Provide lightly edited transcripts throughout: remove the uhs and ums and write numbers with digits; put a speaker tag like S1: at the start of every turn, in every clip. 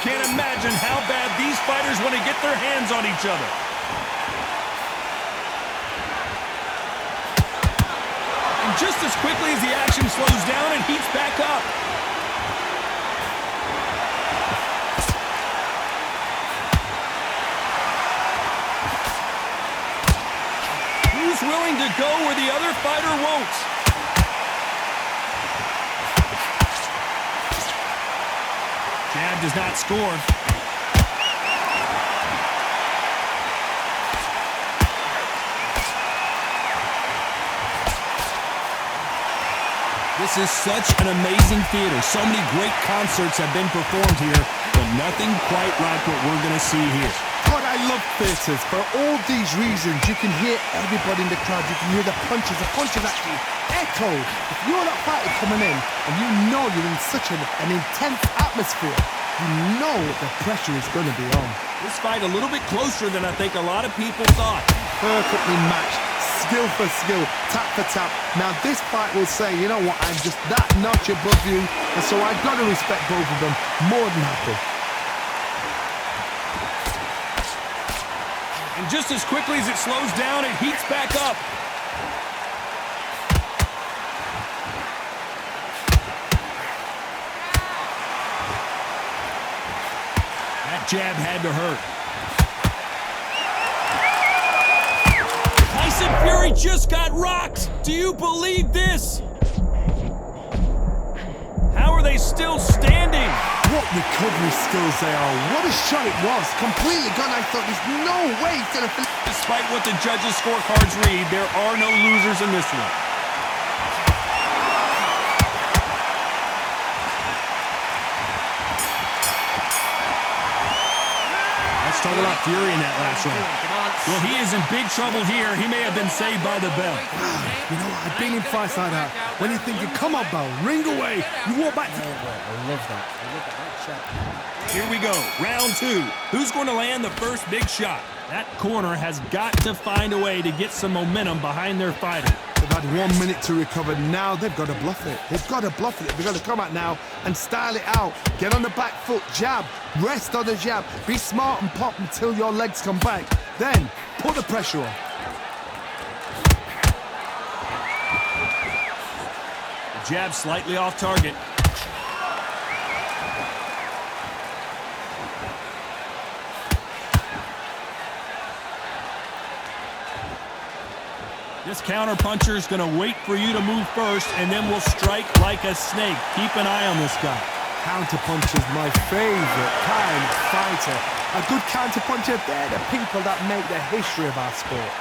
S1: can't imagine how bad these fighters want to get their hands on each other. And just as quickly as the action slows down, it heats back up. Who's willing to go where the other fighter won't? Jab does not score. This is such an amazing theater. So many great concerts have been performed here, but nothing quite like what we're going to see here.
S2: God, I love theaters. For all these reasons, you can hear everybody in the crowd. You can hear the punches. The punches actually echo. If you're that fighter coming in and you know you're in such an intense atmosphere, you know the pressure is going to be on.
S1: This fight a little bit closer than I think a lot of people thought.
S2: Perfectly matched. Skill for skill, tap for tap. Now this fight will say, you know what, I'm just that notch above you, and so I've got to respect both of them. More than happy.
S1: And just as quickly as it slows down, it heats back up. That jab had to hurt. Tyson Fury just got rocked. Do you believe this? How are they still standing?
S2: What recovery skills they are. What a shot it was. Completely gone. I thought there's no way he's going to finish.
S1: Despite what the judges' scorecards read, there are no losers in this one. Let's talk about Fury in that last round. Well, he is in big trouble here. He may have been saved by the bell.
S2: You know, I've been in fights like that. When you're thinking, come on, Bell, ring away. You walk back to...
S3: I love that. I love that shot.
S1: Here we go, round two. Who's going to land the first big shot? That corner has got to find a way to get some momentum behind their fighter.
S2: They've had 1 minute to recover. Now they've got to bluff it. They've got to bluff it. They've got to come out now and style it out. Get on the back foot, jab, rest on the jab. Be smart and pop until your legs come back. Then put the pressure on.
S1: The jab slightly off target. This counter-puncher is going to wait for you to move first, and then will strike like a snake. Keep an eye on this guy.
S2: Counter-puncher's my favorite kind of fighter. A good counter-puncher, they're the people that make the history of our sport.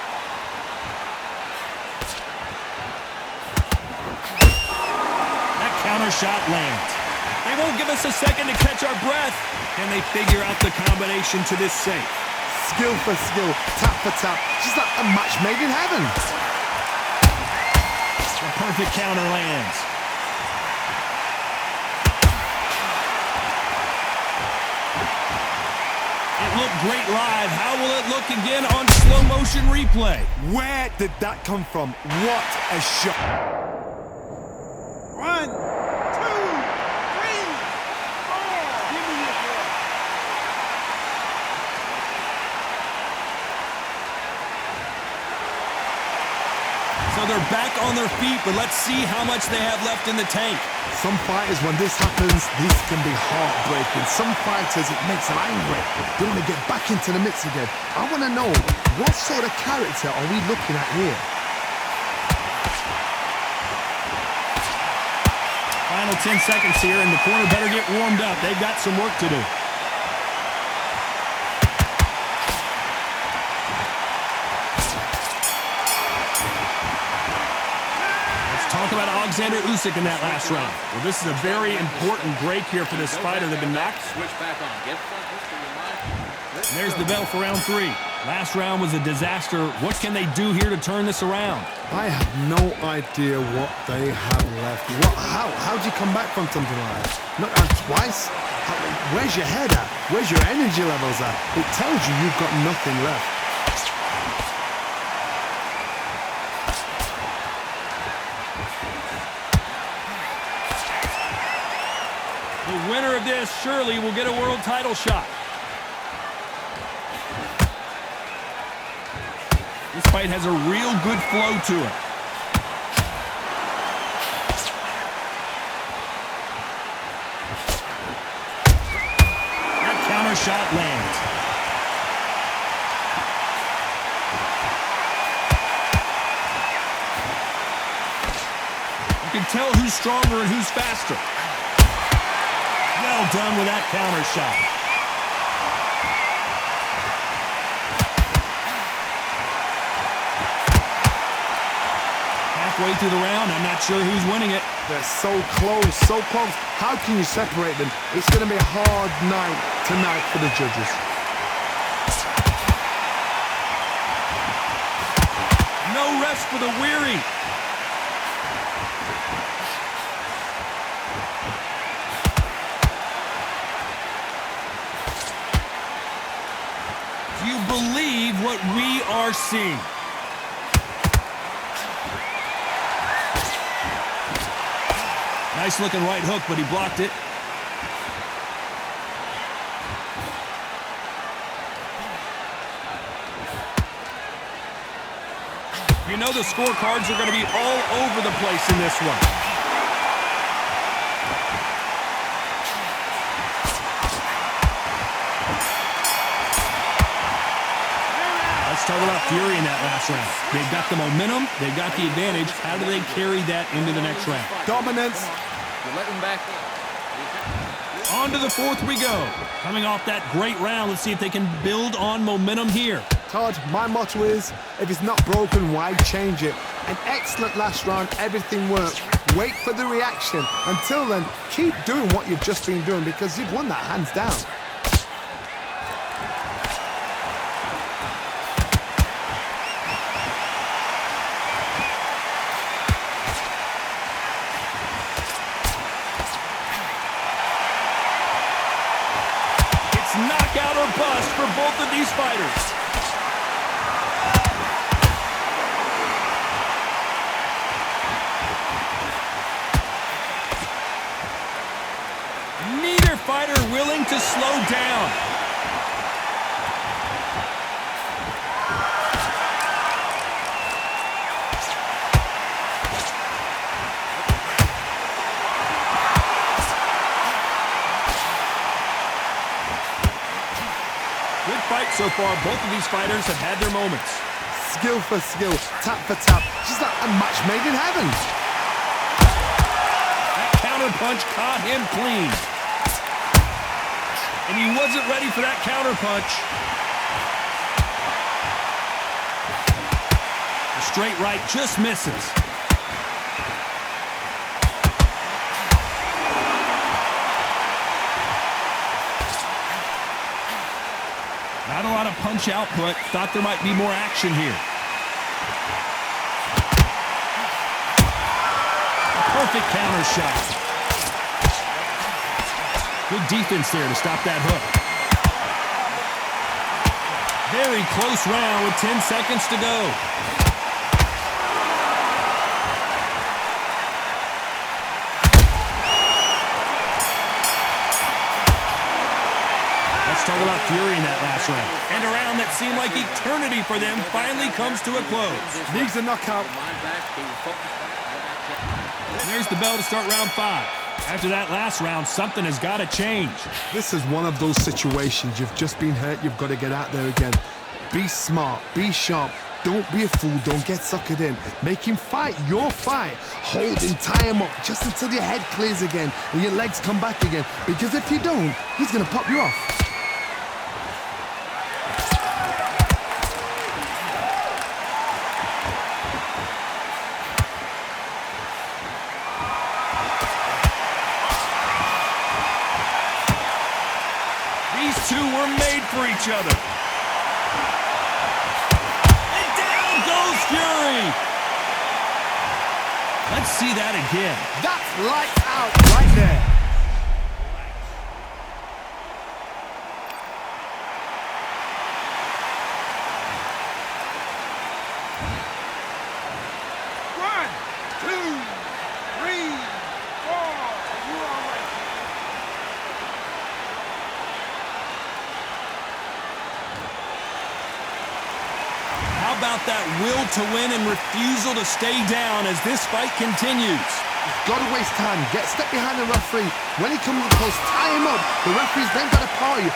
S1: That counter shot lands. They won't give us a second to catch our breath. Can they figure out the combination to this safe?
S2: Skill for skill, tap for tap. Just like a match made in heaven.
S1: The perfect counter lands. It looked great live. How will it look again on slow motion replay?
S2: Where did that come from? What a shot.
S4: 1, 2, 3, 4. Give me your ball.
S1: So they're back on their feet, but let's see how much they have left in the tank.
S2: Some fighters, when this happens, this can be heartbreaking. Some fighters, it makes them angry. They want to get back into the mix again. I want to know, what sort of character are we looking at here?
S1: Final 10 seconds here, and the corner better get warmed up. They've got some work to do. Talk about Oleksander Usyk in that last round. Well, this is a very important break here for this fighter. They've been knocked.
S3: Switch back on. Get front.
S1: And there's the bell for round three. Last round was a disaster. What can they do here to turn this around?
S2: I have no idea what they have left. How do you come back from something like that? Not twice? Where's your head at? Where's your energy levels at? It tells you you've got nothing left.
S1: The winner of of this, surely we'll get a world title shot. This fight has a real good flow to it. That counter shot lands. You can tell who's stronger and who's faster. Well done with that counter shot. Halfway through the round, I'm not sure who's winning it.
S2: They're so close, so close. How can you separate them? It's going to be a hard night tonight for the judges.
S1: No rest for the weary. Do you believe what we are seeing? Nice looking right hook, but he blocked it. You know the scorecards are going to be all over the place in this one. Let's talk about fury in that last round. They've got the momentum, they've got the advantage. How do they carry that into the next round?
S2: Dominance.
S3: You're letting back in.
S1: On to the fourth we go. Coming off that great round, let's see if they can build on momentum here.
S2: Todd, my motto is, if it's not broken, why change it? An excellent last round, everything worked. Wait for the reaction. Until then, keep doing what you've just been doing because you've won that hands down.
S1: Knockout or bust for both of these fighters. Neither fighter willing to slow down. Good fight so far. Both of these fighters have had their moments.
S2: Skill for skill, tap for tap. Just like a match made in heaven.
S1: That counter punch caught him clean. And he wasn't ready for that counter punch. The straight right just misses. Not a lot of punch output. Thought there might be more action here. A perfect counter shot. Good defense there to stop that hook. Very close round with 10 seconds to go. Let's talk about fury in that last round. And a round that seemed like eternity for them finally comes to a close.
S2: Needs a knockout.
S1: There's the bell to start round 5. After that last round, something has got to change.
S2: This is one of those situations. You've just been hurt. You've got to get out there again. Be smart. Be sharp. Don't be a fool. Don't get suckered in. Make him fight your fight. Hold him, tie him up just until your head clears again and your legs come back again. Because if you don't, he's going to pop you off.
S1: These two were made for each other. And down goes Fury. Let's see that again.
S2: That's lights out right there.
S4: One, two, three, four. You all right?
S1: about that will to win and refusal to stay down as this fight continues.
S2: Got to waste time. Get step behind the referee. When he comes close, tie him up. The referee's then got to power you.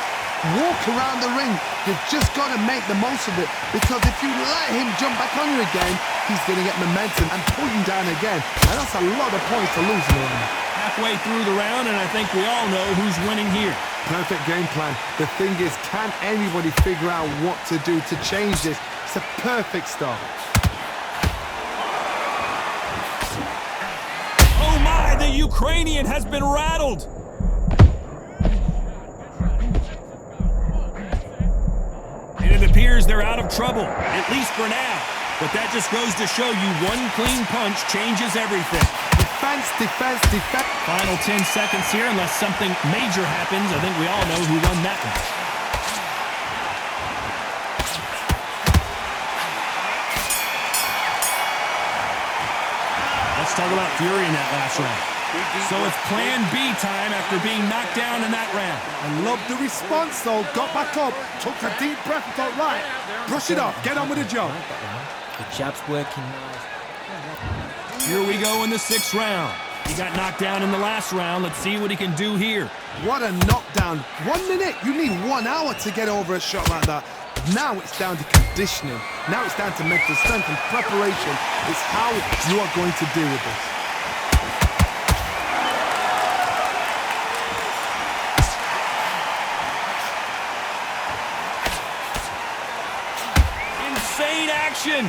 S2: Walk around the ring. You've just got to make the most of it, because if you let him jump back on you again, he's going to get momentum and pull you down again. And that's a lot of points to lose, man.
S1: Halfway through the round, and I think we all know who's winning here.
S2: Perfect game plan. The thing is, can anybody figure out what to do to change this? It's a perfect start.
S1: Oh my, the Ukrainian has been rattled. And it appears they're out of trouble, at least for now. But that just goes to show you one clean punch changes everything.
S2: Defense, defense, defense.
S1: Final 10 seconds here, unless something major happens. I think we all know who won that one. Let's talk about fury in that last round. So it's plan B time after being knocked down in that round.
S2: I love the response, though. Got back up, took a deep breath, thought, right, brush it off, get on with the job.
S3: The jab's working nice.
S1: Here we go in the 6th round. He got knocked down in the last round. Let's see what he can do here.
S2: What a knockdown. 1 minute. You need 1 hour to get over a shot like that. Now it's down to conditioning. Now it's down to mental strength and preparation. It's how you are going to deal with this.
S1: Insane action.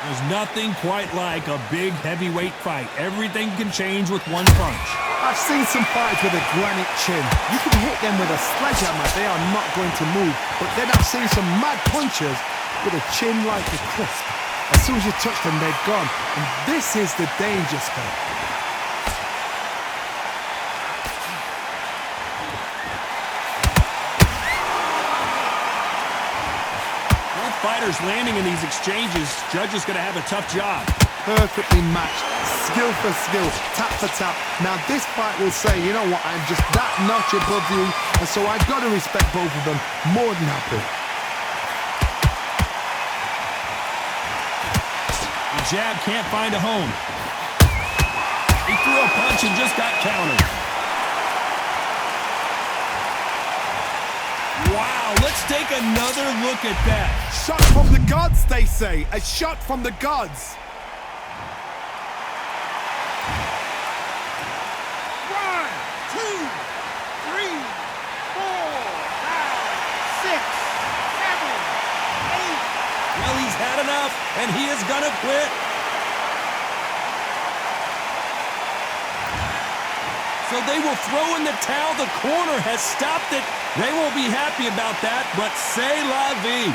S1: There's nothing quite like a big heavyweight fight. Everything can change with one punch.
S2: I've seen some fighters with a granite chin. You can hit them with a sledgehammer, they are not going to move. But then I've seen some mad punchers with a chin like a crisp. As soon as you touch them, they're gone. And this is the danger spot.
S1: Fighters landing in these exchanges, judges going to have a tough job.
S2: Perfectly matched, skill for skill, tap for tap. Now this fight will say, you know what, I'm just that notch above you, and so I've got to respect both of them. More than happy.
S1: The jab can't find a home. He threw a punch and just got countered. Wow, let's take another look at that.
S2: Shot from the gods, they say. A shot from the gods.
S4: 1, 2, 3, 4, 5, 6, 7, 8.
S1: Well, he's had enough, and he is gonna quit. So they will throw in the towel. The corner has stopped it. They won't be happy about that, but c'est la vie.